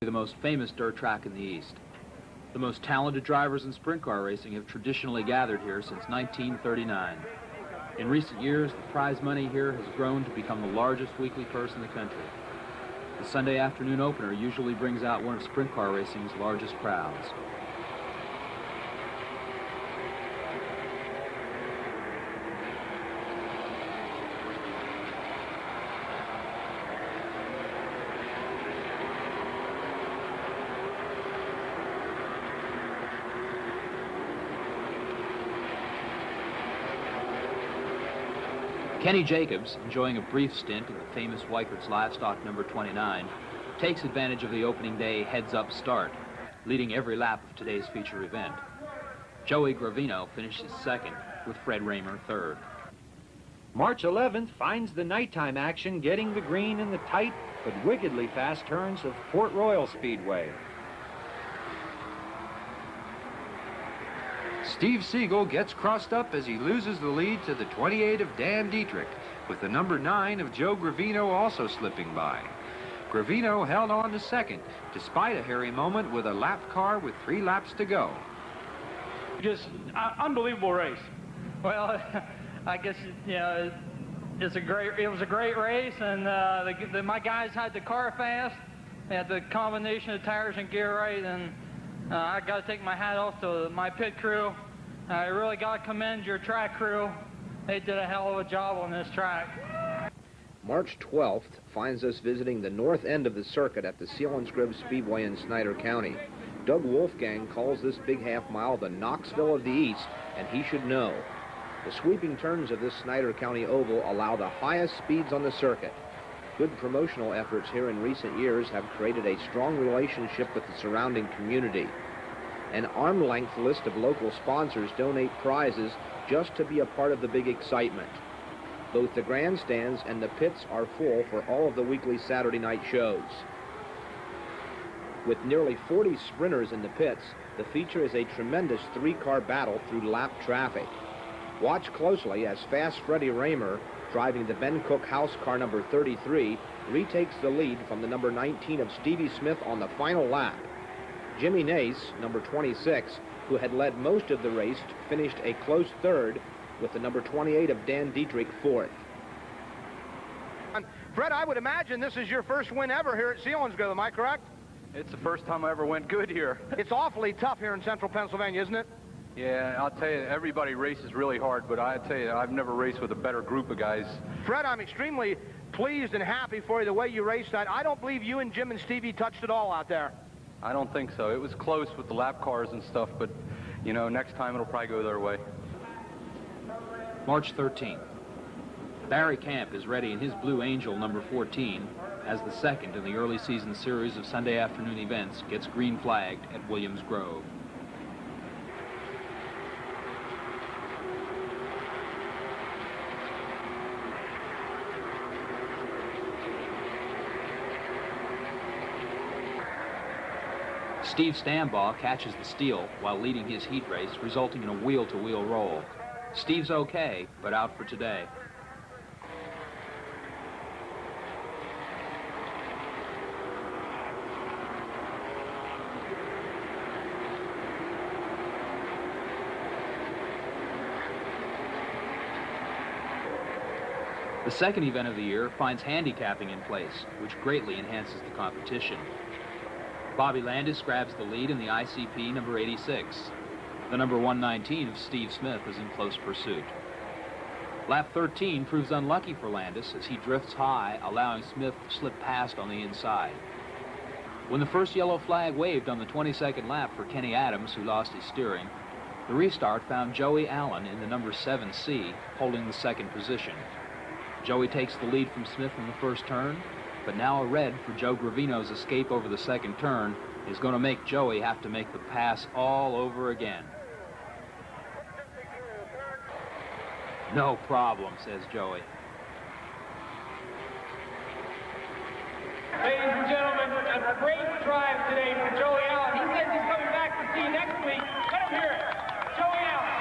the most famous dirt track in the East. The most talented drivers in sprint car racing have traditionally gathered here since 1939. In recent years, the prize money here has grown to become the largest weekly purse in the country. The Sunday afternoon opener usually brings out one of sprint car racing's largest crowds. Kenny Jacobs, enjoying a brief stint in the famous Weichert's Livestock number 29, takes advantage of the opening day heads-up start, leading every lap of today's feature event. Joey Gravino finishes second, with Fred Raymer third. March 11th finds the nighttime action getting the green in the tight but wickedly fast turns of Port Royal Speedway. Steve Siegel gets crossed up as he loses the lead to the 28 of Dan Dietrich, with the number 9 of Joe Gravino also slipping by. Gravino held on to second, despite a hairy moment with a lap car with 3 laps to go. Just unbelievable race. Well, I guess, you know, it was a great race, and my guys had the car fast. They had the combination of tires and gear right, and I got to take my hat off to my pit crew. I really got to commend your track crew. They did a hell of a job on this track. March 12th finds us visiting the north end of the circuit at the Selinsgrove Speedway in Snyder County. Doug Wolfgang calls this big half mile the Knoxville of the East, and he should know. The sweeping turns of this Snyder County oval allow the highest speeds on the circuit. Good promotional efforts here in recent years have created a strong relationship with the surrounding community. An arm-length list of local sponsors donate prizes just to be a part of the big excitement. Both the grandstands and the pits are full for all of the weekly Saturday night shows. With nearly 40 sprinters in the pits, the feature is a tremendous 3-car battle through lap traffic. Watch closely as Fast Freddie Raymer, driving the Ben Cook House car number 33, retakes the lead from the number 19 of Stevie Smith on the final lap. Jimmy Nace, number 26, who had led most of the race, finished a close third, with the number 28 of Dan Dietrich fourth. Fred, I would imagine this is your first win ever here at Selinsgrove, am I correct? It's the first time I ever went good here. It's awfully tough here in central Pennsylvania, isn't it? Yeah, I'll tell you, everybody races really hard, but I tell you, I've never raced with a better group of guys. Fred, I'm extremely pleased and happy for you the way you raced that. I don't believe you and Jim and Stevie touched it all out there. I don't think so. It was close with the lap cars and stuff, but, you know, next time it'll probably go their way. March 13th. Barry Camp is ready in his Blue Angel number 14 as the second in the early season series of Sunday afternoon events gets green flagged at Williams Grove. Steve Stambaugh catches the steal while leading his heat race, resulting in a wheel-to-wheel roll. Steve's okay, but out for today. The second event of the year finds handicapping in place, which greatly enhances the competition. Bobby Landis grabs the lead in the ICP number 86. The number 119 of Steve Smith is in close pursuit. Lap 13 proves unlucky for Landis as he drifts high, allowing Smith to slip past on the inside. When the first yellow flag waved on the 22nd lap for Kenny Adams, who lost his steering, the restart found Joey Allen in the number 7C, holding the second position. Joey takes the lead from Smith in the first turn, but now a red for Joe Gravino's escape over the second turn is going to make Joey have to make the pass all over again. No problem, says Joey. Ladies and gentlemen, a great drive today for Joey Allen. He says he's coming back to see you next week. Let him hear it. Joey Allen.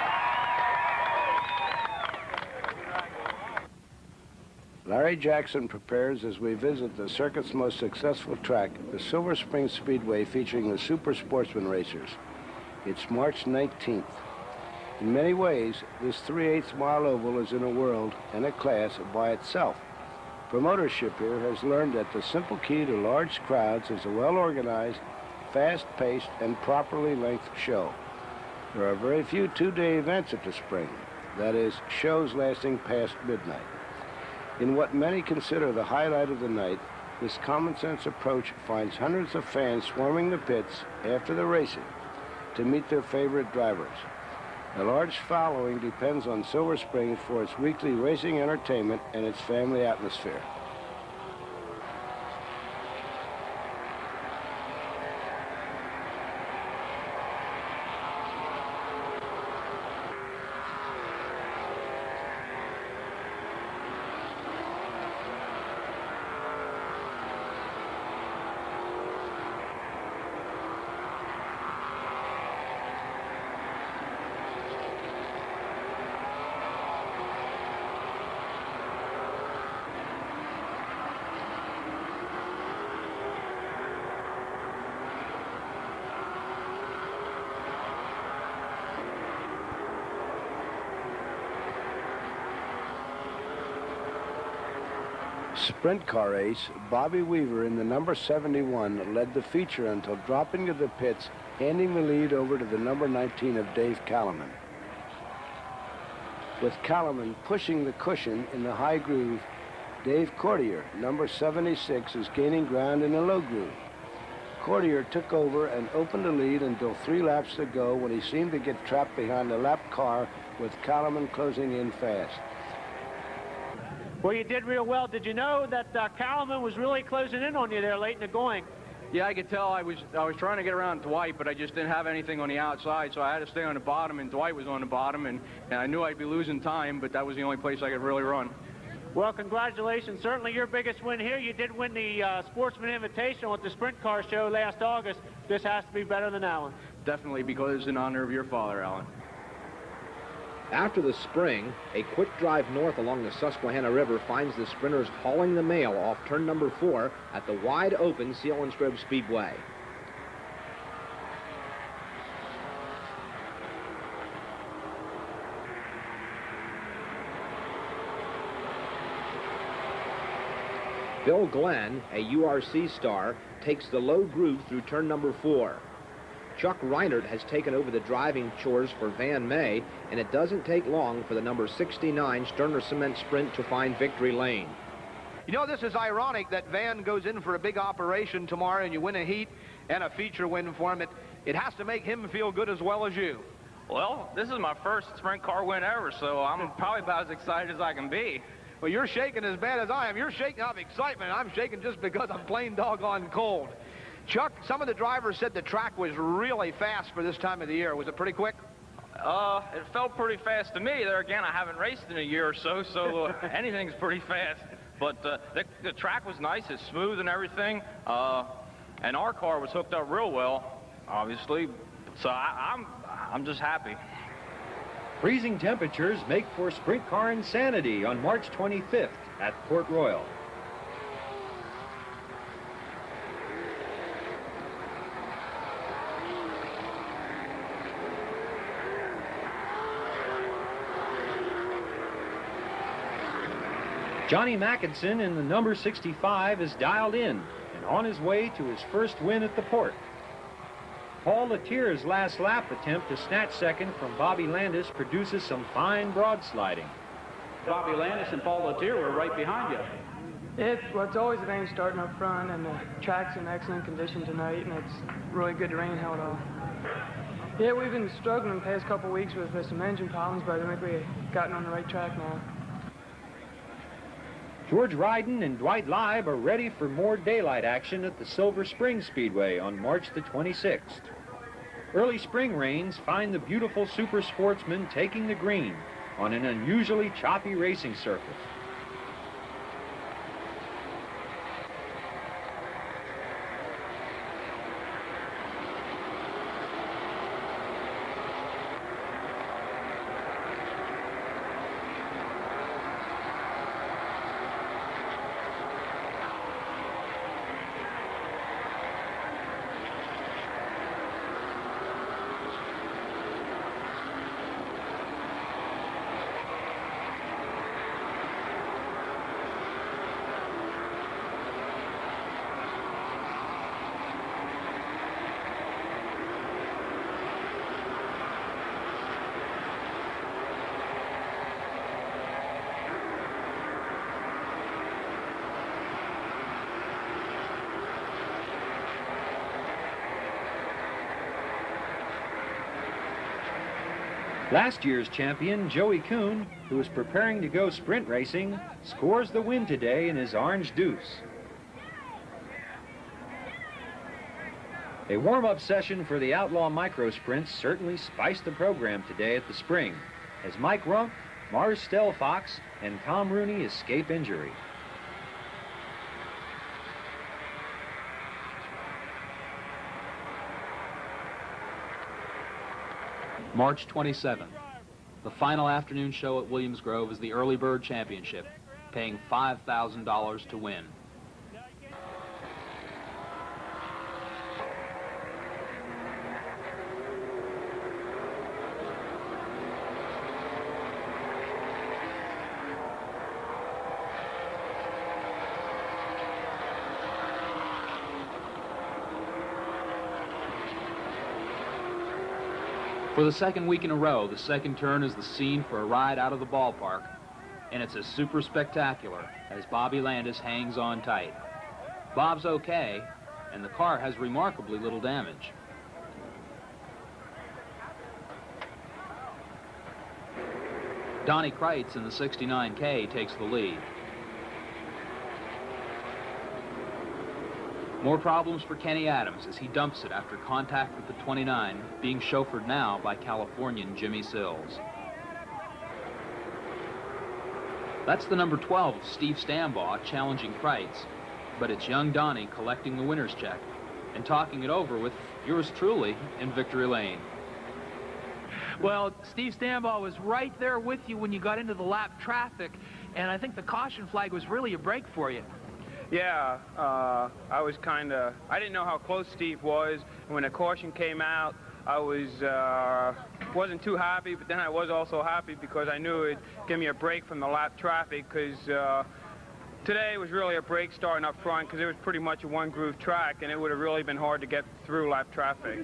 Larry Jackson prepares as we visit the circuit's most successful track, the Silver Spring Speedway, featuring the Super Sportsman racers. It's March 19th. In many ways, this 3/8 mile oval is in a world and a class by itself. Promotership here has learned that the simple key to large crowds is a well-organized, fast-paced, and properly lengthed show. There are very few two-day events at the Spring, that is, shows lasting past midnight. In what many consider the highlight of the night, this common-sense approach finds hundreds of fans swarming the pits after the racing to meet their favorite drivers. A large following depends on Silver Spring for its weekly racing entertainment and its family atmosphere. Sprint car race, Bobby Weaver in the number 71 led the feature until dropping to the pits, handing the lead over to the number 19 of Dave Kalaman. With Kalaman pushing the cushion in the high groove, Dave Courtier, number 76, is gaining ground in the low groove. Courtier took over and opened the lead until 3 laps to go when he seemed to get trapped behind a lap car with Kalaman closing in fast. Well, you did real well. Did you know that Kalaman was really closing in on you there late in the going? Yeah, I could tell. I was trying to get around Dwight, but I just didn't have anything on the outside, so I had to stay on the bottom, and Dwight was on the bottom, and I knew I'd be losing time, but that was the only place I could really run. Well, congratulations. Certainly your biggest win here. You did win the Sportsman Invitational at the Sprint Car Show last August. This has to be better than that one. Definitely, because it's in honor of your father, Alan. After the Spring, a quick drive north along the Susquehanna River finds the sprinters hauling the mail off turn number 4 at the wide-open Seal and Scribb Speedway. Bill Glenn, a URC star, takes the low groove through turn number 4. Chuck Reinert has taken over the driving chores for Van May, and it doesn't take long for the number 69 Sterner Cement Sprint to find victory lane. You know, this is ironic that Van goes in for a big operation tomorrow and you win a heat and a feature win for him. It has to make him feel good as well as you. Well, this is my first sprint car win ever, so I'm probably about as excited as I can be. Well, you're shaking as bad as I am. You're shaking out of excitement. I'm shaking just because I'm plain doggone cold. Chuck, some of the drivers said the track was really fast for this time of the year. Was it pretty quick? It felt pretty fast to me. There again, I haven't raced in a year or so, so anything's pretty fast. But the track was nice. It's smooth and everything. And our car was hooked up real well, obviously. So I'm just happy. Freezing temperatures make for sprint car insanity on March 25th at Port Royal. Johnny Mackinson in the number 65 is dialed in and on his way to his first win at the port. Paul Latier's last lap attempt to snatch second from Bobby Landis produces some fine broad sliding. Bobby Landis and Paul Latier were right behind you. It's always a advantage starting up front, and the track's in excellent condition tonight, and it's really good. The rain held off. Yeah, we've been struggling the past couple weeks with some engine problems, but I think we've gotten on the right track now. George Ryden and Dwight Lieb are ready for more daylight action at the Silver Spring Speedway on March the 26th. Early spring rains find the beautiful Super Sportsman taking the green on an unusually choppy racing circuit. Last year's champion, Joey Kuhn, who is preparing to go sprint racing, scores the win today in his Orange Deuce. A warm-up session for the Outlaw Micro Sprints certainly spiced the program today at the Spring, as Mike Rump, Mars Stelfox, and Tom Rooney escape injury. March 27th. The final afternoon show at Williams Grove is the Early Bird Championship, paying $5,000 to win. For the second week in a row, the second turn is the scene for a ride out of the ballpark, and it's a super spectacular as Bobby Landis hangs on tight. Bob's okay, and the car has remarkably little damage. Donnie Kreitz in the 69K takes the lead. More problems for Kenny Adams as he dumps it after contact with the 29, being chauffeured now by Californian Jimmy Sills. That's the number 12 of Steve Stambaugh challenging Kreitz, but it's young Donnie collecting the winner's check and talking it over with yours truly in victory lane. Well, Steve Stambaugh was right there with you when you got into the lap traffic, and I think the caution flag was really a break for you. Yeah, I didn't know how close Steve was. When the caution came out, I wasn't too happy, but then I was also happy because I knew it'd give me a break from the lap traffic, because today was really a break starting up front because it was pretty much a one-groove track, and it would have really been hard to get through lap traffic.